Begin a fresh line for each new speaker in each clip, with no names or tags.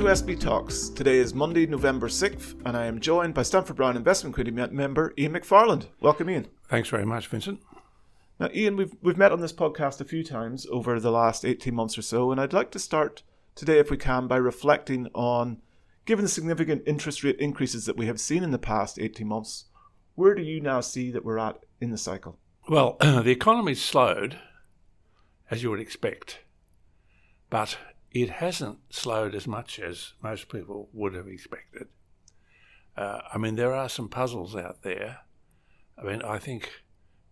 to SB Talks. Today is Monday, November 6th, and I am joined by Stanford Brown Investment Committee member Ian Macfarlane. Welcome, Ian.
Thanks very much, Vincent.
Now, Ian, we've met on this podcast a few times over the last 18 months or so, and I'd like to start today, if we can, by reflecting on, given the significant interest rate increases that we have seen in the past 18 months, where do you now see that we're at in the cycle?
Well, the economy's slowed, as you would expect, but it hasn't slowed as much as most people would have expected. There are some puzzles out there. I think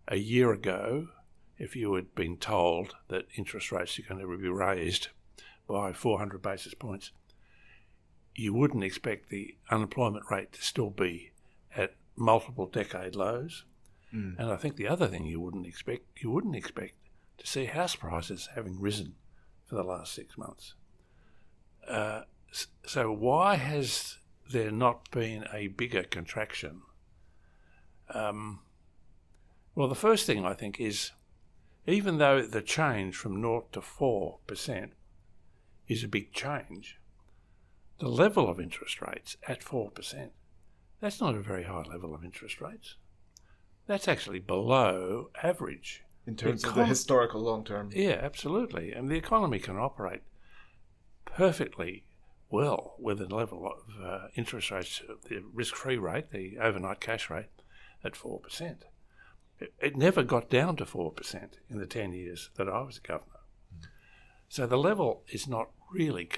a year ago, if you had been told that interest rates are going to be raised by 400 basis points, you wouldn't expect the unemployment rate to still be at multiple decade lows. And I think the other thing you wouldn't expect to see house prices having risen for the last 6 months. So why has there not been a bigger contraction? Well, the first thing I think is, even though the change from 0 to 4% is a big change, the level of interest rates at 4%, that's not a very high level of interest rates. That's actually below average.
In terms of the historical long term.
Yeah, absolutely. And the economy can operate perfectly well with a level of interest rates, the risk-free rate, the overnight cash rate, at 4%. It never got down to 4% in the 10 years that I was governor. So the level is not really...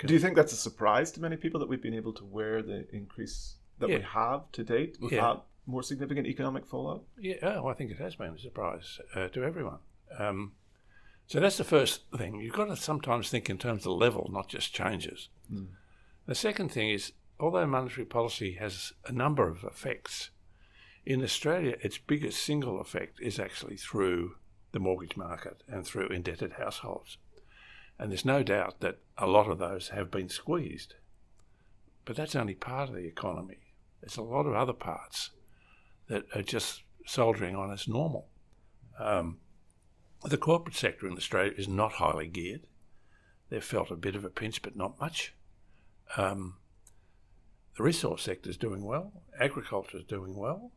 Do you think that's a surprise to many people that we've been able to wear the increase that we have to date without more significant economic fallout?
Yeah, I think it has been a surprise to everyone. So that's the first thing. You've got to sometimes think in terms of level, not just changes. The second thing is, although monetary policy has a number of effects, in Australia its biggest single effect is actually through the mortgage market and through indebted households. And there's no doubt that a lot of those have been squeezed. But that's only part of the economy. There's a lot of other parts that are just soldiering on as normal. The corporate sector in Australia is not highly geared. They've felt a bit of a pinch, but not much. The resource sector is doing well. Agriculture is doing well.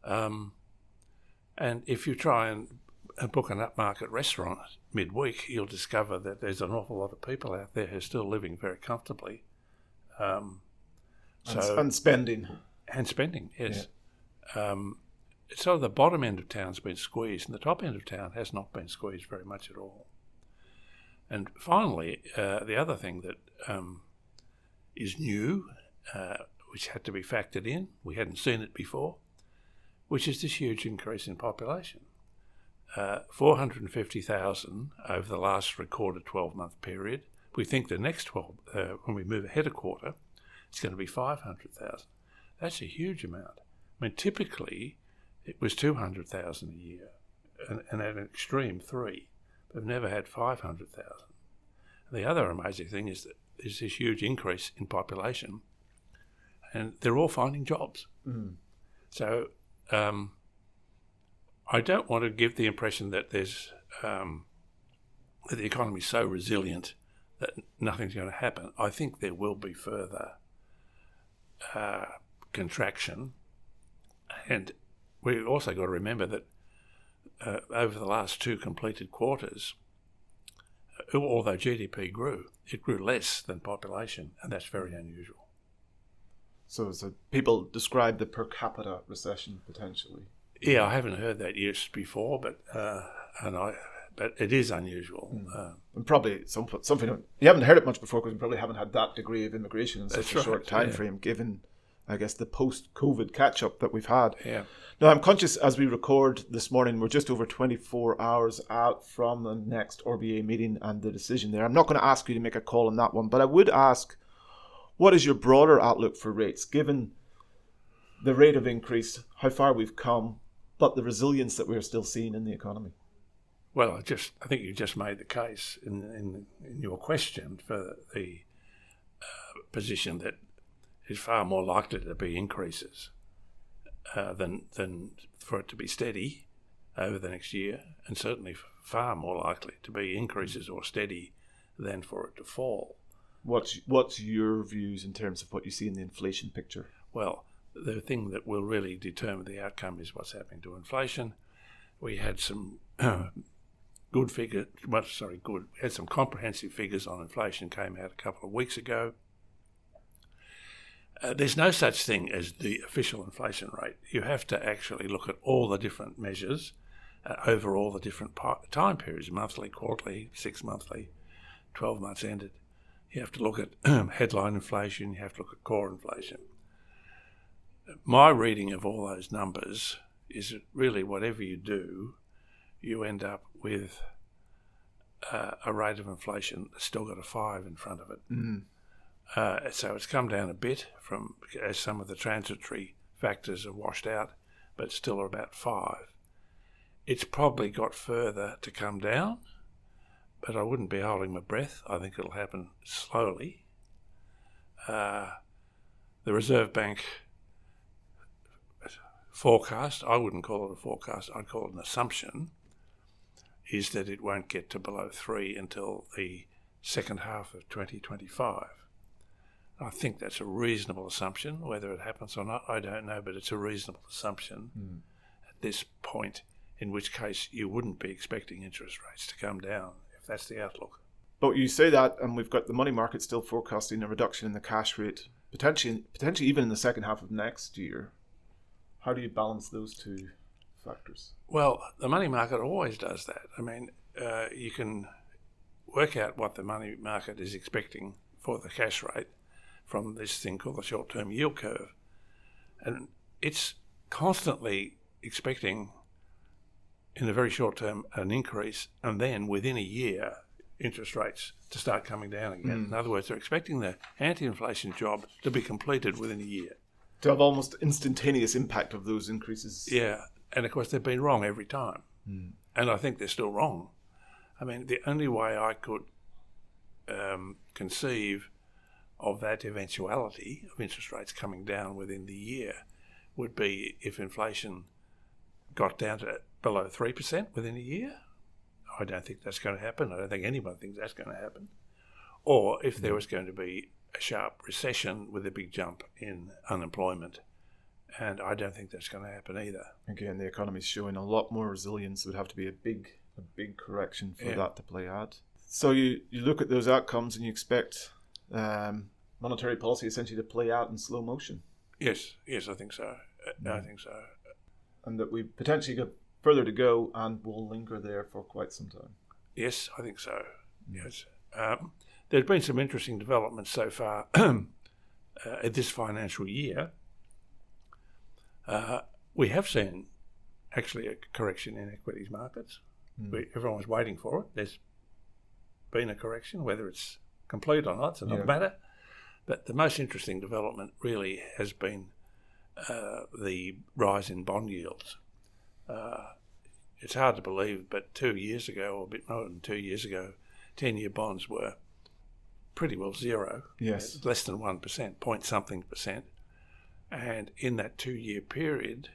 And if you try and book an upmarket restaurant midweek, you'll discover that there's an awful lot of people out there who are still living very comfortably.
And spending.
And spending, yes. Yeah. So the bottom end of town's been squeezed, and the top end of town has not been squeezed very much at all. And finally, the other thing that is new, which had to be factored in, we hadn't seen it before, which is this huge increase in population. 450,000 over the last recorded 12-month period. We think the next 12, when we move ahead a quarter, it's going to be 500,000. That's a huge amount. Typically, it was 200,000 a year, and at an extreme 3. We've never had 500,000. The other amazing thing is that there's this huge increase in population, and they're all finding jobs. So I don't want to give the impression that there's that the economy is so resilient that nothing's going to happen. I think there will be further contraction, and we've also got to remember that over the last 2 completed quarters, although GDP grew, it grew less than population, and that's very unusual.
So people describe the per capita recession potentially.
Yeah, I haven't heard that used before, but it is unusual.
And probably something you haven't heard it much before because we probably haven't had that degree of immigration in such a short time frame, given, I guess, the post-COVID catch-up that we've had.
Yeah.
Now, I'm conscious as we record this morning, we're just over 24 hours out from the next RBA meeting and the decision there. I'm not going to ask you to make a call on that one, but I would ask, what is your broader outlook for rates, given the rate of increase, how far we've come, but the resilience that we're still seeing in the economy?
Well, I think you just made the case in your question for the position that is far more likely to be increases than for it to be steady over the next year, and certainly far more likely to be increases or steady than for it to fall.
What's your views in terms of what you see in the inflation picture?
Well, the thing that will really determine the outcome is what's happening to inflation. We had some good. We had some comprehensive figures on inflation came out a couple of weeks ago. There's no such thing as the official inflation rate. You have to actually look at all the different measures over all the different time periods, monthly, quarterly, 6 monthly, 12 months ended. You have to look at headline inflation, you have to look at core inflation. My reading of all those numbers is that really whatever you do, you end up with a rate of inflation that's still got a 5 in front of it.
Mm.
So it's come down a bit from as some of the transitory factors are washed out, but still about 5. It's probably got further to come down, but I wouldn't be holding my breath. I think it'll happen slowly. The Reserve Bank forecast, I wouldn't call it a forecast, I'd call it an assumption, is that it won't get to below 3 until the second half of 2025. I think that's a reasonable assumption. Whether it happens or not, I don't know, but it's a reasonable assumption at this point, in which case you wouldn't be expecting interest rates to come down if that's the outlook.
But you say that, and we've got the money market still forecasting a reduction in the cash rate, potentially even in the second half of next year. How do you balance those two factors?
Well, the money market always does that. I mean, you can work out what the money market is expecting for the cash rate from this thing called the short-term yield curve. And it's constantly expecting, in the very short term, an increase, and then within a year, interest rates to start coming down again. In other words, they're expecting the anti-inflation job to be completed within a year.
To have almost instantaneous impact of those increases.
Yeah, and of course they've been wrong every time. And I think they're still wrong. I mean, the only way I could conceive of that eventuality of interest rates coming down within the year would be if inflation got down to below 3% within a year. I don't think that's going to happen. I don't think anyone thinks that's going to happen. Or if there was going to be a sharp recession with a big jump in unemployment. And I don't think that's going to happen either. Again,
the economy's showing a lot more resilience. It would have to be a big correction for that to play out. So you look at those outcomes and you expect monetary policy essentially to play out in slow motion.
Yes, I think so. I think so.
And that we potentially got further to go and will linger there for quite some time.
Yes, I think so. Yes. There's been some interesting developments so far this financial year. We have seen actually a correction in equities markets. Everyone was waiting for it. There's been a correction, whether it's complete or not, it's another matter. But the most interesting development really has been the rise in bond yields. It's hard to believe, but 2 years ago, or a bit more than 2 years ago, 10-year bonds were pretty well zero.
Yes.
Less than 1%, point something percent. And in that 2-year period,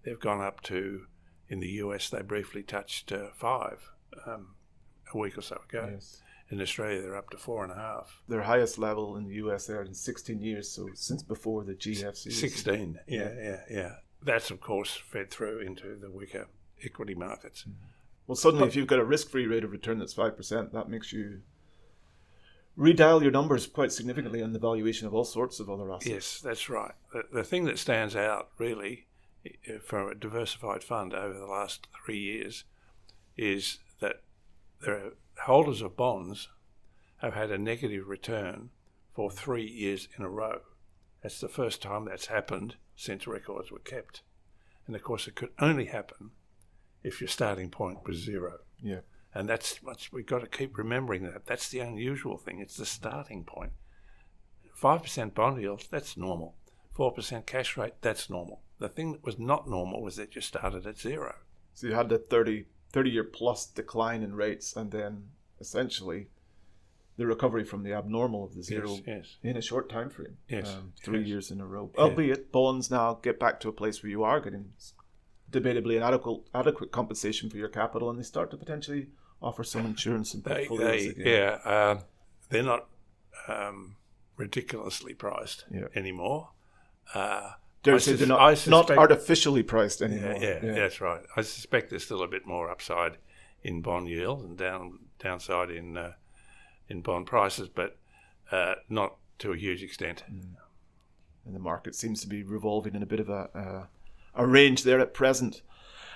they've gone up to, in the US, they briefly touched 5 a week or so ago.
Yes.
In Australia, they're up to 4.5.
Their highest level in the US there in 16 years, so since before the GFC.
16, yeah. That's, of course, fed through into the weaker equity markets.
Well, suddenly, if you've got a risk-free rate of return that's 5%, that makes you redial your numbers quite significantly on the valuation of all sorts of other assets.
Yes, that's right. The thing that stands out, really, for a diversified fund over the last 3 years is that the holders of bonds have had a negative return for 3 years in a row. That's the first time that's happened since records were kept. And, of course, it could only happen if your starting point was zero.
Yeah.
And we've got to keep remembering that. That's the unusual thing. It's the starting point. 5% bond yields, that's normal. 4% cash rate, that's normal. The thing that was not normal was that you started at zero.
So you had the 30-year plus decline in rates, and then essentially the recovery from the abnormal of the zero in a short time frame.
Yes.
3 years in a row. Albeit bonds now get back to a place where you are getting debatably an adequate compensation for your capital, and they start to potentially offer some insurance and portfolios again.
They're not ridiculously priced anymore.
They're not artificially priced anymore.
Yeah, that's right. I suspect there's still a bit more upside in bond yield and downside in bond prices, but not to a huge extent.
And the market seems to be revolving in a bit of a range there at present.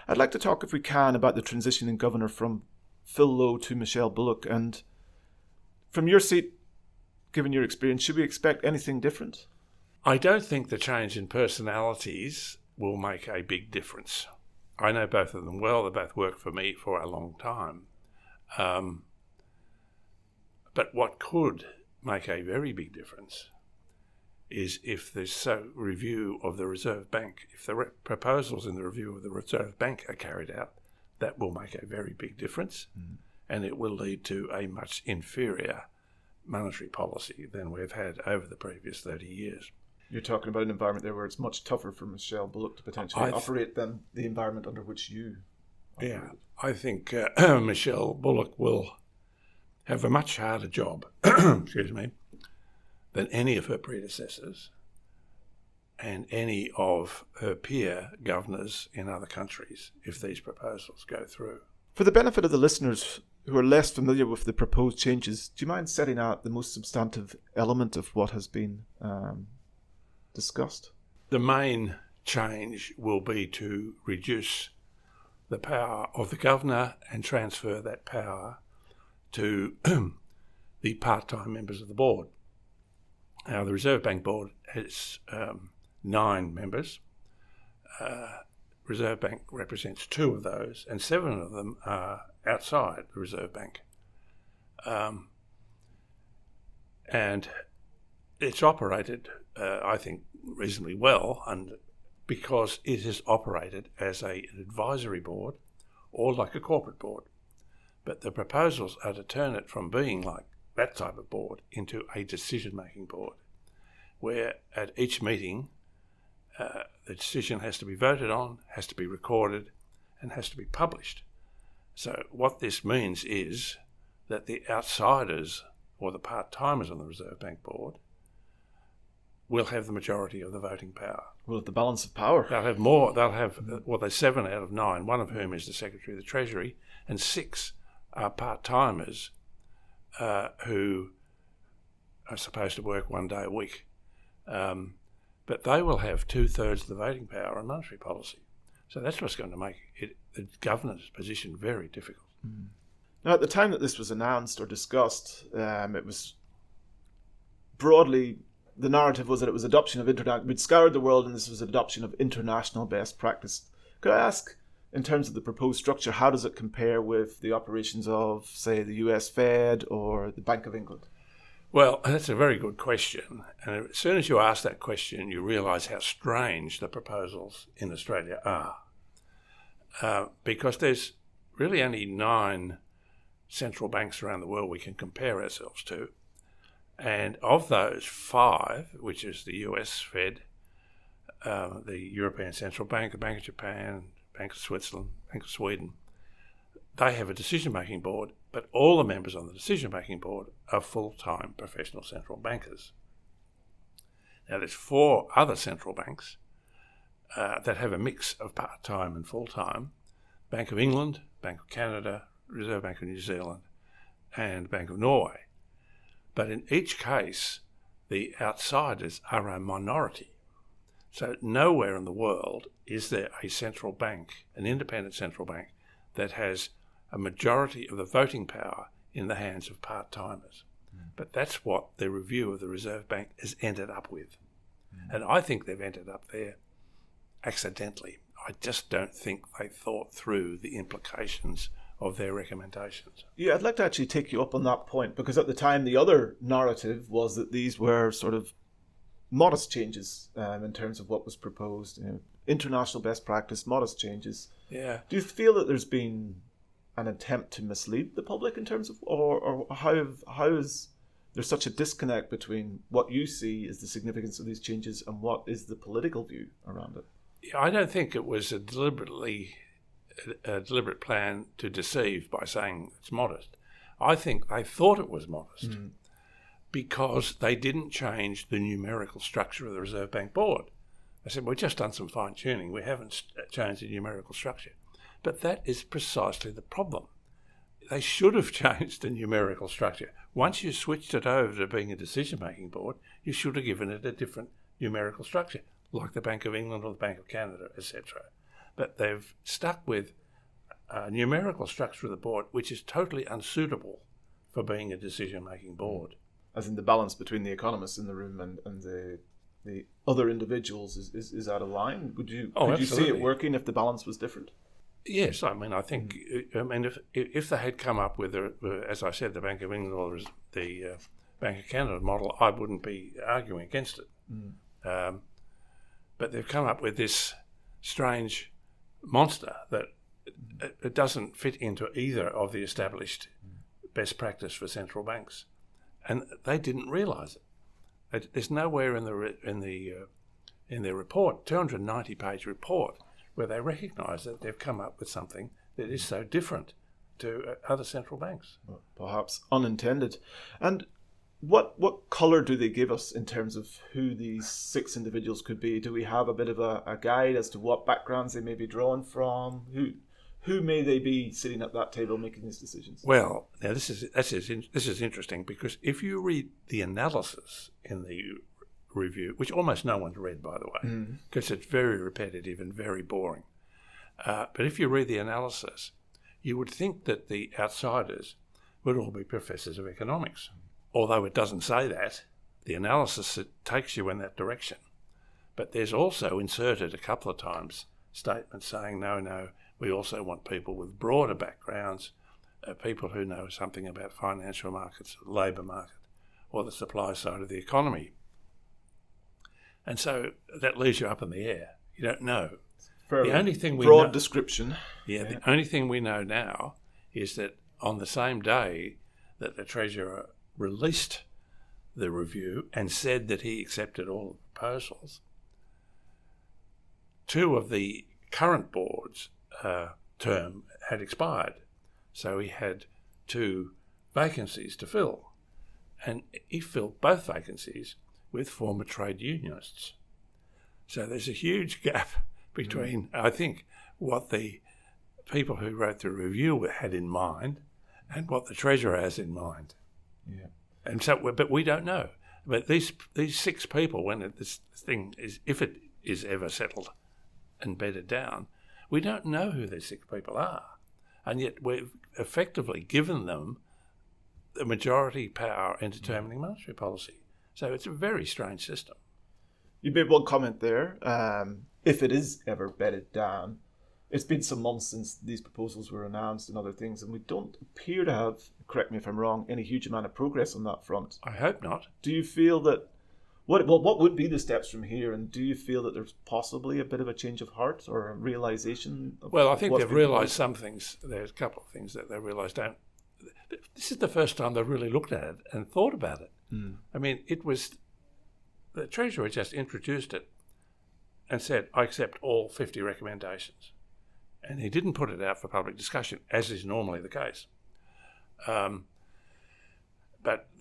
I'd like to talk, if we can, about the transition in governor from Phil Lowe to Michele Bullock. And from your seat, given your experience, should we expect anything different?
I don't think the change in personalities will make a big difference. I know both of them well. They both worked for me for a long time. But what could make a very big difference is if the review of the Reserve Bank, if the proposals in the review of the Reserve Bank are carried out, that will make a very big difference, and it will lead to a much inferior monetary policy than we've had over the previous 30 years.
You're talking about an environment there where it's much tougher for Michele Bullock to potentially operate than the environment under which you operated.
Yeah, I think Michele Bullock will have a much harder job, excuse me, than any of her predecessors and any of her peer governors in other countries if these proposals go through.
For the benefit of the listeners who are less familiar with the proposed changes, do you mind setting out the most substantive element of what has been discussed?
The main change will be to reduce the power of the governor and transfer that power to the part-time members of the board. Now, the Reserve Bank board has 9 members. Reserve Bank represents 2 of those, and 7 of them are outside the Reserve Bank. And it's operated, I think, reasonably well, and because it is operated as an advisory board or like a corporate board. But the proposals are to turn it from being like that type of board into a decision-making board, where at each meeting the decision has to be voted on, has to be recorded, and has to be published. So what this means is that the outsiders or the part-timers on the Reserve Bank board will have the majority of the voting power.
Well, the balance of power.
They'll have more. There's 7 out of 9, one of whom is the Secretary of the Treasury, and 6 are part-timers who are supposed to work 1 day a week. But they will have 2/3 of the voting power on monetary policy. So that's what's going to make the governor's position very difficult.
Now, at the time that this was announced or discussed, it was broadly, the narrative was that it was adoption of we'd scoured the world and this was adoption of international best practice. Could I ask, in terms of the proposed structure, how does it compare with the operations of, say, the US Fed or the Bank of England?
Well, that's a very good question. And as soon as you ask that question, you realise how strange the proposals in Australia are. Because there's really only 9 central banks around the world we can compare ourselves to. And of those, 5, which is the US Fed, the European Central Bank, the Bank of Japan, Bank of Switzerland, Bank of Sweden, they have a decision-making board, but all the members on the decision-making board are full-time professional central bankers. Now, there's 4 other central banks that have a mix of part-time and full-time: Bank of England, Bank of Canada, Reserve Bank of New Zealand, and Bank of Norway. But in each case, the outsiders are a minority. So nowhere in the world is there a central bank, an independent central bank, that has a majority of the voting power in the hands of part-timers. But that's what the review of the Reserve Bank has ended up with. And I think they've ended up there accidentally. I just don't think they thought through the implications of their recommendations.
Yeah, I'd like to actually take you up on that point, because at the time the other narrative was that these were sort of modest changes in terms of what was proposed. International best practice, modest changes.
Yeah.
Do you feel that there's been an attempt to mislead the public in terms of, or how is there such a disconnect between what you see as the significance of these changes and what is the political view around it?
Yeah, I don't think it was a deliberate plan to deceive by saying it's modest. I think they thought it was modest, because they didn't change the numerical structure of the Reserve Bank Board. They said, we've just done some fine-tuning. We haven't changed the numerical structure. But that is precisely the problem. They should have changed the numerical structure. Once you switched it over to being a decision-making board, you should have given it a different numerical structure, like the Bank of England or the Bank of Canada, etc. But they've stuck with a numerical structure of the board which is totally unsuitable for being a decision-making board.
As in the balance between the economists in the room and the other individuals is out of line? Could you see it working if the balance was different?
Yes, I mean, I think, if they had come up with, as I said, the Bank of England or the Bank of Canada model, I wouldn't be arguing against it. But they've come up with this strange monster that it doesn't fit into either of the established best practice for central banks, and they didn't realise it. There's nowhere in their report, 290-page report, where they recognise that they've come up with something that is so different to other central banks.
Perhaps unintended. And what colour do they give us in terms of who these 6 individuals could be? Do we have a bit of a guide as to what backgrounds they may be drawn from? Who may they be sitting at that table making these decisions?
Well, now this is interesting, because if you read the analysis in the review, which almost no one's read, by the way, because it's very repetitive and very boring. But if you read the analysis, you would think that the outsiders would all be professors of economics. Although it doesn't say that, the analysis takes you in that direction. But there's also inserted a couple of times statements saying, no, we also want people with broader backgrounds, people who know something about financial markets, labour market, or the supply side of the economy. And so that leaves you up in the air. You don't know. The only thing we
broad
know,
description.
Yeah, the only thing we know now is that on the same day that the Treasurer released the review and said that he accepted all the proposals, 2 of the current board's term had expired. So he had 2 vacancies to fill. And he filled both vacancies with former trade unionists. So there's a huge gap between, I think, what the people who wrote the review had in mind and what the Treasurer has in mind.
Yeah.
And so, but we don't know. But these 6 people, when this thing is, if it is ever settled and bedded down, we don't know who these 6 people are. And yet we've effectively given them the majority power in determining monetary policy. So it's a very strange system.
You made one comment there. If it is ever bedded down, it's been some months since these proposals were announced and other things, and we don't appear to have, correct me if I'm wrong, any huge amount of progress on that front.
I hope not.
Do you feel that, what would be the steps from here, and do you feel that there's possibly a bit of a change of heart or a realisation?
Well, I think they've realised some things. There's a couple of things that they realised don't. This is the first time they've really looked at it and thought about it. I mean, it was, the Treasurer just introduced it and said, I accept all 50 recommendations. And he didn't put it out for public discussion, as is normally the case. But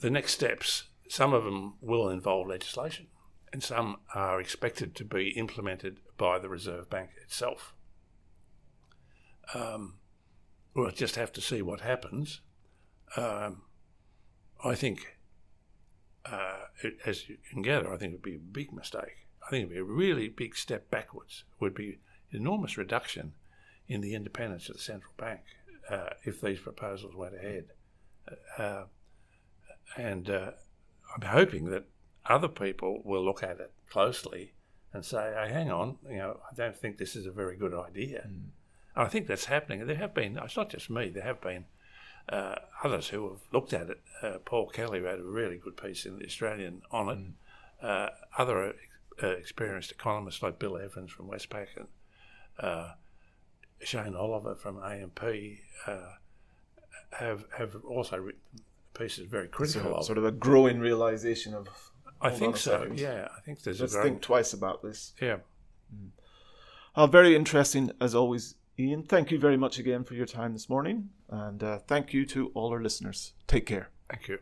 the next steps, some of them will involve legislation, and some are expected to be implemented by the Reserve Bank itself. We'll just have to see what happens. I think, as you can gather, I think it would be a big mistake. I think it would be a really big step backwards. It would be an enormous reduction in the independence of the central bank if these proposals went ahead. And I'm hoping that other people will look at it closely and say, hey, hang on, I don't think this is a very good idea. And I think that's happening. There have been, it's not just me, there have been others who have looked at it. Paul Kelly wrote a really good piece in The Australian on it. Other experienced economists like Bill Evans from Westpac and Shane Oliver from AMP have also written pieces very critical of
sort of a growing realisation of.
I think so. Yeah, I think there's.
Let's think twice about this.
Yeah.
Very interesting as always, Ian. Thank you very much again for your time this morning, and thank you to all our listeners. Take care.
Thank you.